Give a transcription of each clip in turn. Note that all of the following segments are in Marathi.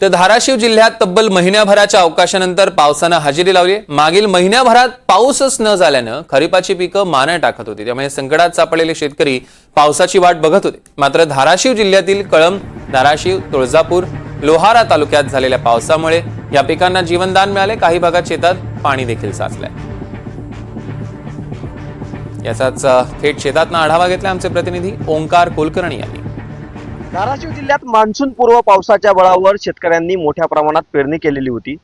तर धाराशिव जिल्ह्यात तब्बल महिन्याभराच्या अवकाशानंतर पावसानं हजेरी लावली। मागील महिन्याभरात पाऊसच न झाल्यानं खरीपाची पिकं माना टाकत होती, त्यामुळे संकटात सापडलेले शेतकरी पावसाची वाट बघत होते। मात्र धाराशिव जिल्ह्यातील कळंब, धाराशिव, तुळजापूर, लोहारा तालुक्यात झालेल्या पावसामुळे या पिकांना जीवनदान मिळाले। काही भागात शेतात पाणी देखील साचलंय। याचाच थेट शेतातनं आढावा घेतला आमचे प्रतिनिधी ओंकार कुलकर्णी यांनी। धाराशिव जिल्ह्यात मान्सून पूर्व पावसाच्या बळावर शेतकऱ्यांनी मोठ्या प्रमाणात पेरणी केलेली होती।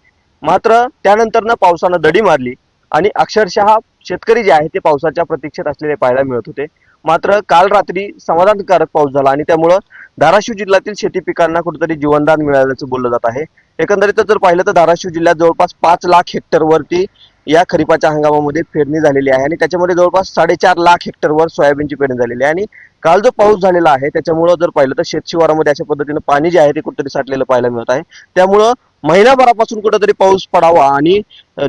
मात्र त्यानंतरनं पावसानं दडी मारली आणि अक्षरशः शेतकरी जे आहे ते पावसाच्या प्रतीक्षेत असलेले पाहायला मिळत होते। मात्र काल रात्री समाधानकारक पाऊस झाला आणि त्यामुळं धाराशिव जिल्ह्यातील शेती पिकांना कुठेतरी जीवनदान मिळाल्याचं बोललं जात आहे। एकंदरीत जर पाहिलं तर धाराशिव जिल्ह्यात जवळपास 5 लाख हेक्टरवरती या खरीपाच्या हंगामामध्ये पेरणी झालेली आहे आणि त्याच्यामध्ये जवळपास 4.5 लाख हेक्टरवर सोयाबीनची पेरणी झालेली आहे। आणि काल जो पाऊस झालेला आहे त्याच्यामुळं जर पाहिलं तर शेतशिवारामध्ये अशा पद्धतीनं पाणी जे आहे ते कुठेतरी साठलेलं पाहायला मिळत आहे। त्यामुळं महिनाभरापासून कुठेतरी पाऊस पडावा आणि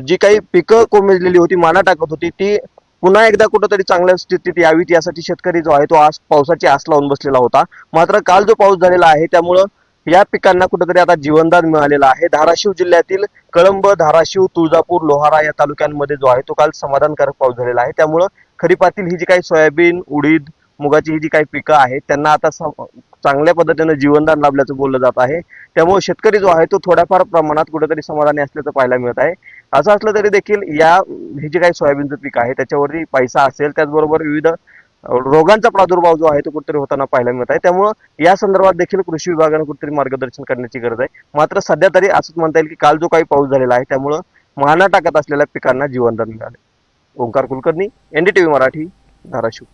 जी काही पिकं कोमेजलेली होती, माना टाकत होती, ती पुन्हा एकदा कुठेतरी चांगल्या स्थितीत यावीत यासाठी शेतकरी जो आहे तो आज पावसाची आस लावून बसलेला होता। मात्र काल जो पाऊस झालेला आहे त्यामुळं या पिकांना कुठेतरी आता जीवनदान मिळालेलं आहे। धाराशिव जिल्ह्यातील कळंब, धाराशिव, तुळजापूर, लोहारा या तालुक्यांमध्ये जो आहे तो काल समाधानकारक पाऊस झालेला आहे। त्यामुळं खरीपातील ही जी काही सोयाबीन, उडीद, मुगाची ही जी काही पिकं आहेत त्यांना आता चांगल्या पद्धतीने जीवनदान लाभल्याचं बोललं जात आहे। त्यामुळे शेतकरी जो आहे तो थोड्याफार प्रमाणात कुठेतरी समाधानी असल्याचं पाहायला मिळत आहे। असं असलं तरी देखील हे जे काही सोयाबीनचं पीक आहे त्याच्यावरती पैसा असेल, त्याचबरोबर विविध रोगांचा प्रादुर्भाव जो आहे तो कुठेतरी होताना पाहायला मिळत आहे। त्यामुळे या संदर्भात देखील कृषी विभागाने कुठेतरी मार्गदर्शन करण्याची गरज आहे। मात्र सध्या तरी असंच म्हणता येईल की काल जो काही पाऊस झालेला आहे त्यामुळे माना टाकत असलेल्या पिकांना जीवनदान मिळाले। ओंकार कुलकर्णी, NDTV मराठी, धाराशिव।